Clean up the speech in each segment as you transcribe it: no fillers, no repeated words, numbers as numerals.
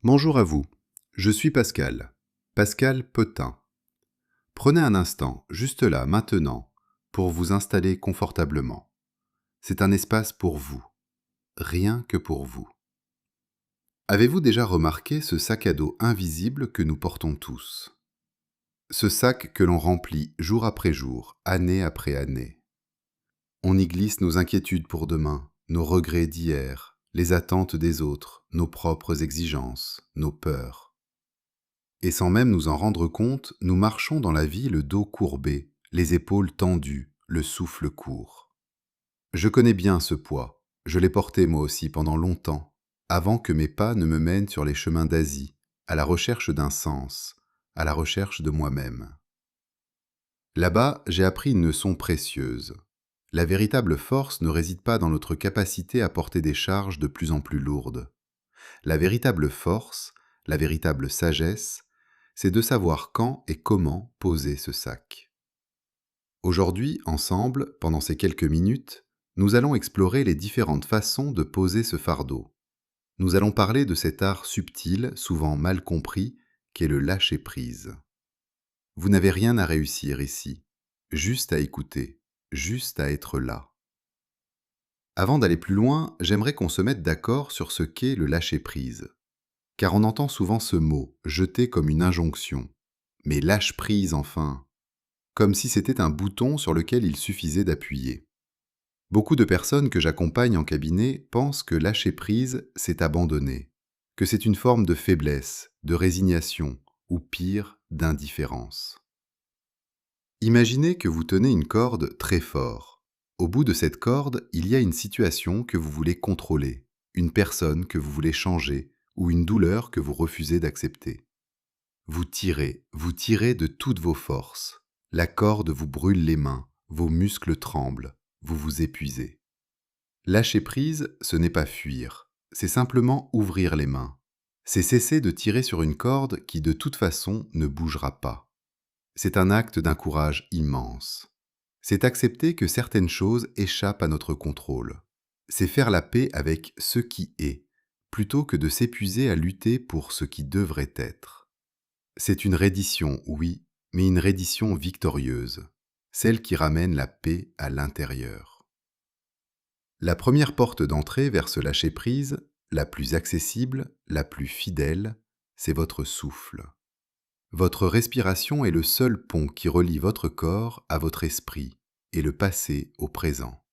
Bonjour à vous, je suis Pascal, Pascal Potin. Prenez un instant, juste là, maintenant, pour vous installer confortablement. C'est un espace pour vous, rien que pour vous. Avez-vous déjà remarqué ce sac à dos invisible que nous portons tous? Ce sac que l'on remplit jour après jour, année après année. On y glisse nos inquiétudes pour demain, nos regrets d'hier, les attentes des autres, nos propres exigences, nos peurs. Et sans même nous en rendre compte, nous marchons dans la vie le dos courbé, les épaules tendues, le souffle court. Je connais bien ce poids, je l'ai porté moi aussi pendant longtemps, avant que mes pas ne me mènent sur les chemins d'Asie, à la recherche d'un sens, à la recherche de moi-même. Là-bas, j'ai appris une leçon précieuse. La véritable force ne réside pas dans notre capacité à porter des charges de plus en plus lourdes. La véritable force, la véritable sagesse, c'est de savoir quand et comment poser ce sac. Aujourd'hui, ensemble, pendant ces quelques minutes, nous allons explorer les différentes façons de poser ce fardeau. Nous allons parler de cet art subtil, souvent mal compris, qu'est le lâcher-prise. Vous n'avez rien à réussir ici, juste à écouter, juste à être là. Avant d'aller plus loin, j'aimerais qu'on se mette d'accord sur ce qu'est le lâcher-prise. Car on entend souvent ce mot, jeté comme une injonction. Mais lâche prise enfin, comme si c'était un bouton sur lequel il suffisait d'appuyer. Beaucoup de personnes que j'accompagne en cabinet pensent que lâcher prise, c'est abandonner, que c'est une forme de faiblesse, de résignation, ou pire, d'indifférence. Imaginez que vous tenez une corde très fort. Au bout de cette corde, il y a une situation que vous voulez contrôler, une personne que vous voulez changer, ou une douleur que vous refusez d'accepter. Vous tirez de toutes vos forces. La corde vous brûle les mains, vos muscles tremblent, vous vous épuisez. Lâcher prise, ce n'est pas fuir, c'est simplement ouvrir les mains. C'est cesser de tirer sur une corde qui de toute façon ne bougera pas. C'est un acte d'un courage immense. C'est accepter que certaines choses échappent à notre contrôle. C'est faire la paix avec ce qui est, plutôt que de s'épuiser à lutter pour ce qui devrait être. C'est une reddition, oui, mais une reddition victorieuse, celle qui ramène la paix à l'intérieur. La première porte d'entrée vers ce lâcher-prise, la plus accessible, la plus fidèle, c'est votre souffle. Votre respiration est le seul pont qui relie votre corps à votre esprit et le passé au présent.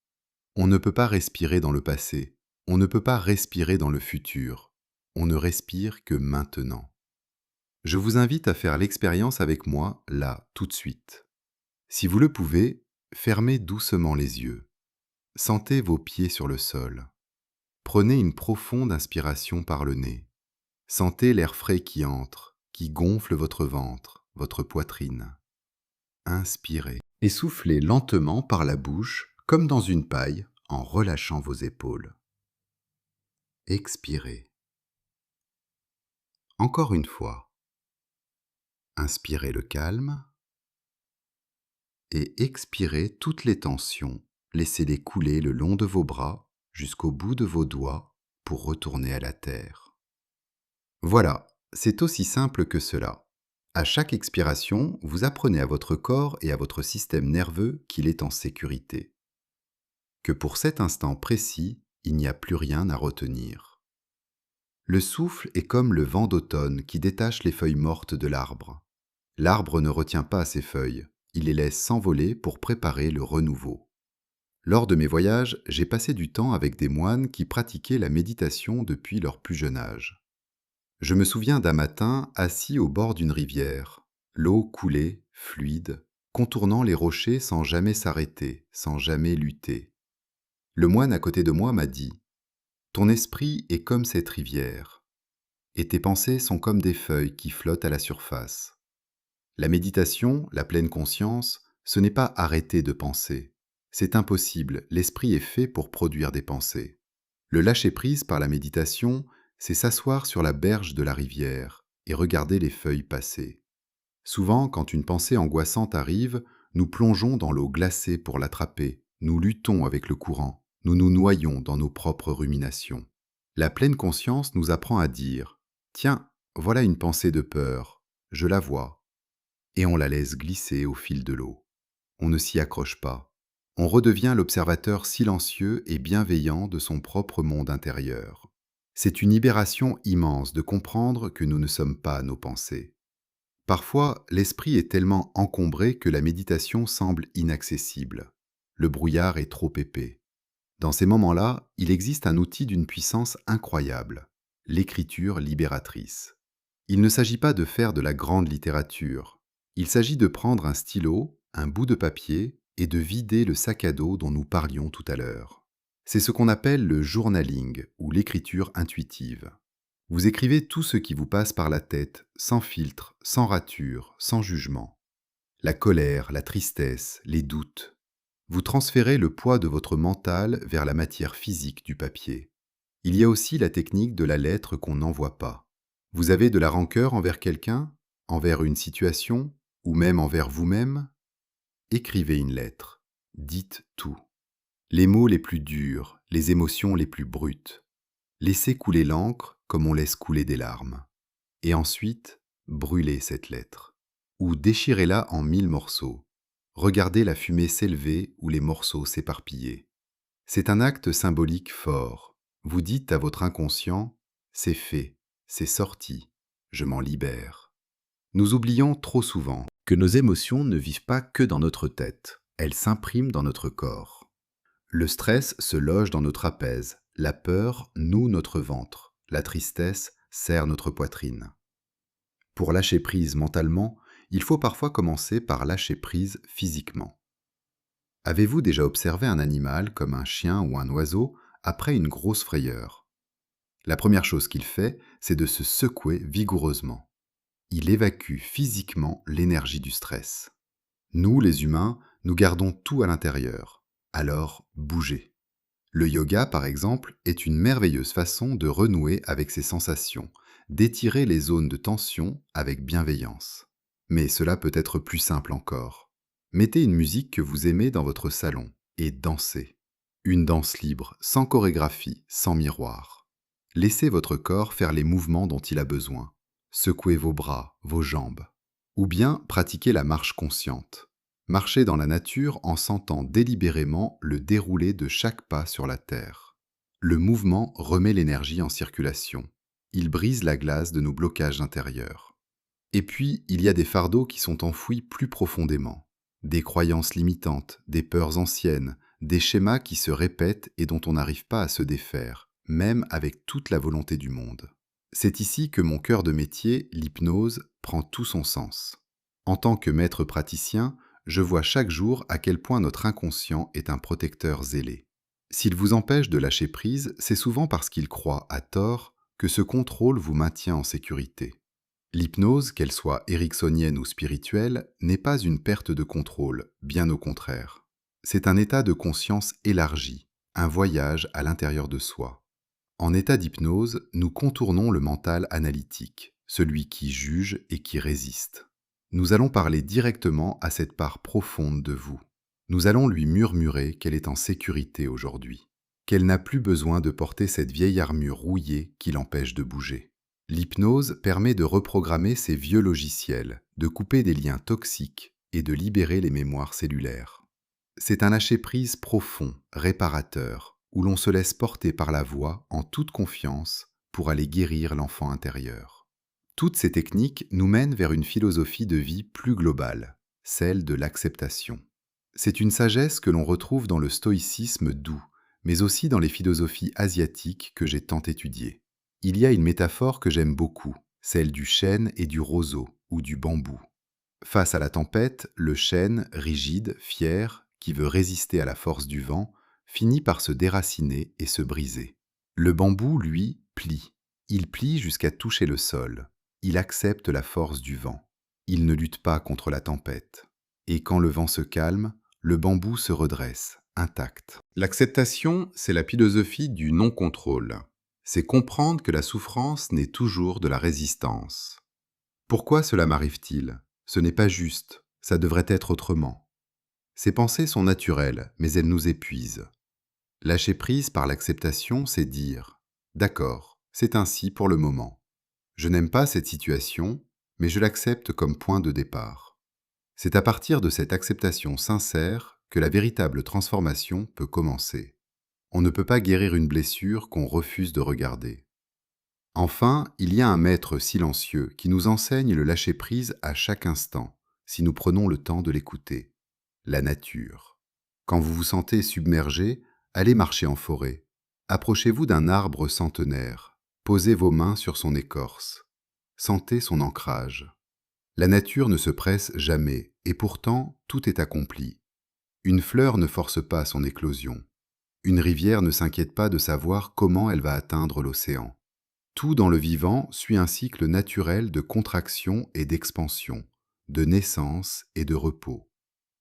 On ne peut pas respirer dans le passé, on ne peut pas respirer dans le futur, on ne respire que maintenant. Je vous invite à faire l'expérience avec moi, là, tout de suite. Si vous le pouvez, fermez doucement les yeux. Sentez vos pieds sur le sol. Prenez une profonde inspiration par le nez. Sentez l'air frais qui entre, qui gonfle votre ventre, votre poitrine. Inspirez et soufflez lentement par la bouche, comme dans une paille, en relâchant vos épaules. Expirez. Encore une fois. Inspirez le calme et expirez toutes les tensions. Laissez-les couler le long de vos bras jusqu'au bout de vos doigts pour retourner à la terre. Voilà, c'est aussi simple que cela. À chaque expiration, vous apprenez à votre corps et à votre système nerveux qu'il est en sécurité. Que pour cet instant précis, il n'y a plus rien à retenir. Le souffle est comme le vent d'automne qui détache les feuilles mortes de l'arbre. L'arbre ne retient pas ses feuilles, il les laisse s'envoler pour préparer le renouveau. Lors de mes voyages, j'ai passé du temps avec des moines qui pratiquaient la méditation depuis leur plus jeune âge. Je me souviens d'un matin assis au bord d'une rivière. L'eau coulait, fluide, contournant les rochers sans jamais s'arrêter, sans jamais lutter. Le moine à côté de moi m'a dit « Ton esprit est comme cette rivière, et tes pensées sont comme des feuilles qui flottent à la surface. La méditation, la pleine conscience, ce n'est pas arrêter de penser. C'est impossible, l'esprit est fait pour produire des pensées. Le lâcher-prise par la méditation, c'est s'asseoir sur la berge de la rivière et regarder les feuilles passer. Souvent, quand une pensée angoissante arrive, nous plongeons dans l'eau glacée pour l'attraper, nous luttons avec le courant, nous nous noyons dans nos propres ruminations. La pleine conscience nous apprend à dire « Tiens, voilà une pensée de peur, je la vois, et on la laisse glisser au fil de l'eau. On ne s'y accroche pas. On redevient l'observateur silencieux et bienveillant de son propre monde intérieur. C'est une libération immense de comprendre que nous ne sommes pas nos pensées. Parfois, l'esprit est tellement encombré que la méditation semble inaccessible. Le brouillard est trop épais. Dans ces moments-là, il existe un outil d'une puissance incroyable, l'écriture libératrice. Il ne s'agit pas de faire de la grande littérature. Il s'agit de prendre un stylo, un bout de papier et de vider le sac à dos dont nous parlions tout à l'heure. C'est ce qu'on appelle le journaling ou l'écriture intuitive. Vous écrivez tout ce qui vous passe par la tête, sans filtre, sans rature, sans jugement. La colère, la tristesse, les doutes. Vous transférez le poids de votre mental vers la matière physique du papier. Il y a aussi la technique de la lettre qu'on n'envoie pas. Vous avez de la rancœur envers quelqu'un, envers une situation, ou même envers vous-même? Écrivez une lettre. Dites tout. Les mots les plus durs, les émotions les plus brutes. Laissez couler l'encre comme on laisse couler des larmes. Et ensuite, brûlez cette lettre. Ou déchirez-la en 1000 morceaux. Regardez la fumée s'élever ou les morceaux s'éparpiller. C'est un acte symbolique fort. Vous dites à votre inconscient, c'est fait, c'est sorti, je m'en libère. Nous oublions trop souvent que nos émotions ne vivent pas que dans notre tête, elles s'impriment dans notre corps. Le stress se loge dans notre trapèze, la peur noue notre ventre, la tristesse serre notre poitrine. Pour lâcher prise mentalement, il faut parfois commencer par lâcher prise physiquement. Avez-vous déjà observé un animal comme un chien ou un oiseau après une grosse frayeur? La première chose qu'il fait, c'est de se secouer vigoureusement. Il évacue physiquement l'énergie du stress. Nous, les humains, nous gardons tout à l'intérieur. Alors, bougez. Le yoga, par exemple, est une merveilleuse façon de renouer avec ses sensations, d'étirer les zones de tension avec bienveillance. Mais cela peut être plus simple encore. Mettez une musique que vous aimez dans votre salon et dansez. Une danse libre, sans chorégraphie, sans miroir. Laissez votre corps faire les mouvements dont il a besoin. Secouez vos bras, vos jambes. Ou bien pratiquez la marche consciente. Marchez dans la nature en sentant délibérément le déroulé de chaque pas sur la terre. Le mouvement remet l'énergie en circulation. Il brise la glace de nos blocages intérieurs. Et puis, il y a des fardeaux qui sont enfouis plus profondément. Des croyances limitantes, des peurs anciennes, des schémas qui se répètent et dont on n'arrive pas à se défaire, même avec toute la volonté du monde. C'est ici que mon cœur de métier, l'hypnose, prend tout son sens. En tant que maître praticien, je vois chaque jour à quel point notre inconscient est un protecteur zélé. S'il vous empêche de lâcher prise, c'est souvent parce qu'il croit, à tort, que ce contrôle vous maintient en sécurité. L'hypnose, qu'elle soit ericksonienne ou spirituelle, n'est pas une perte de contrôle, bien au contraire. C'est un état de conscience élargi, un voyage à l'intérieur de soi. En état d'hypnose, nous contournons le mental analytique, celui qui juge et qui résiste. Nous allons parler directement à cette part profonde de vous. Nous allons lui murmurer qu'elle est en sécurité aujourd'hui, qu'elle n'a plus besoin de porter cette vieille armure rouillée qui l'empêche de bouger. L'hypnose permet de reprogrammer ces vieux logiciels, de couper des liens toxiques et de libérer les mémoires cellulaires. C'est un lâcher-prise profond, réparateur, où l'on se laisse porter par la voix en toute confiance pour aller guérir l'enfant intérieur. Toutes ces techniques nous mènent vers une philosophie de vie plus globale, celle de l'acceptation. C'est une sagesse que l'on retrouve dans le stoïcisme doux, mais aussi dans les philosophies asiatiques que j'ai tant étudiées. Il y a une métaphore que j'aime beaucoup, celle du chêne et du roseau, ou du bambou. Face à la tempête, le chêne, rigide, fier, qui veut résister à la force du vent, finit par se déraciner et se briser. Le bambou, lui, plie. Il plie jusqu'à toucher le sol. Il accepte la force du vent. Il ne lutte pas contre la tempête. Et quand le vent se calme, le bambou se redresse, intact. L'acceptation, c'est la philosophie du non-contrôle. C'est comprendre que la souffrance n'est toujours de la résistance. Pourquoi cela m'arrive-t-il ? Ce n'est pas juste, ça devrait être autrement. Ces pensées sont naturelles, mais elles nous épuisent. Lâcher prise par l'acceptation, c'est dire « D'accord, c'est ainsi pour le moment. Je n'aime pas cette situation, mais je l'accepte comme point de départ. C'est à partir de cette acceptation sincère que la véritable transformation peut commencer. On ne peut pas guérir une blessure qu'on refuse de regarder. Enfin, il y a un maître silencieux qui nous enseigne le lâcher-prise à chaque instant, si nous prenons le temps de l'écouter. La nature. Quand vous vous sentez submergé, allez marcher en forêt. Approchez-vous d'un arbre centenaire. Posez vos mains sur son écorce. Sentez son ancrage. La nature ne se presse jamais, et pourtant tout est accompli. Une fleur ne force pas son éclosion. Une rivière ne s'inquiète pas de savoir comment elle va atteindre l'océan. Tout dans le vivant suit un cycle naturel de contraction et d'expansion, de naissance et de repos.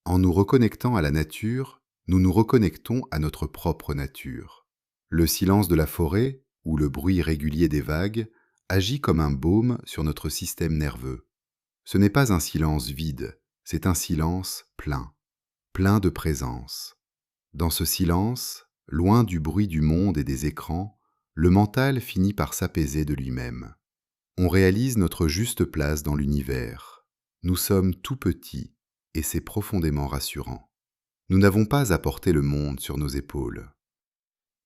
En nous reconnectant à la nature, nous nous reconnectons à notre propre nature. Le silence de la forêt, ou le bruit régulier des vagues, agit comme un baume sur notre système nerveux. Ce n'est pas un silence vide, c'est un silence plein, plein de présence. Dans ce silence, loin du bruit du monde et des écrans, le mental finit par s'apaiser de lui-même. On réalise notre juste place dans l'univers. Nous sommes tout petits, et c'est profondément rassurant. Nous n'avons pas à porter le monde sur nos épaules.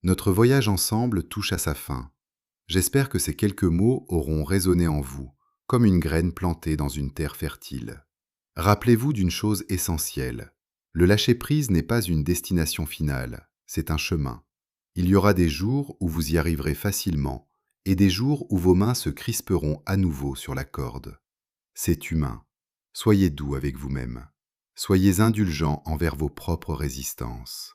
Notre voyage ensemble touche à sa fin. J'espère que ces quelques mots auront résonné en vous, comme une graine plantée dans une terre fertile. Rappelez-vous d'une chose essentielle. Le lâcher-prise n'est pas une destination finale, c'est un chemin. Il y aura des jours où vous y arriverez facilement, et des jours où vos mains se crisperont à nouveau sur la corde. C'est humain. Soyez doux avec vous-même. Soyez indulgents envers vos propres résistances.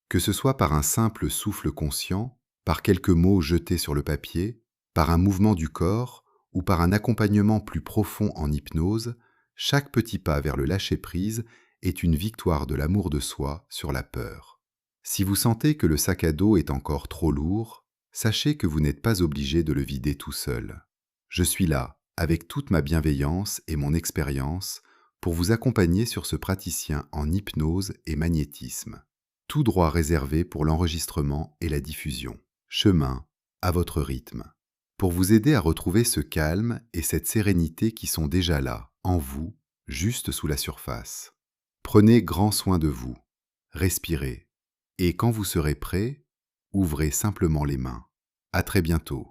Que ce soit par un simple souffle conscient, par quelques mots jetés sur le papier, par un mouvement du corps ou par un accompagnement plus profond en hypnose, chaque petit pas vers le lâcher-prise est une victoire de l'amour de soi sur la peur. Si vous sentez que le sac à dos est encore trop lourd, sachez que vous n'êtes pas obligé de le vider tout seul. Je suis là, avec toute ma bienveillance et mon expérience, pour vous accompagner sur ce praticien en hypnose et magnétisme. Tout droit réservé pour l'enregistrement et la diffusion. Chemin, à votre rythme. Pour vous aider à retrouver ce calme et cette sérénité qui sont déjà là, en vous, juste sous la surface. Prenez grand soin de vous. Respirez. Et quand vous serez prêt, ouvrez simplement les mains. À très bientôt.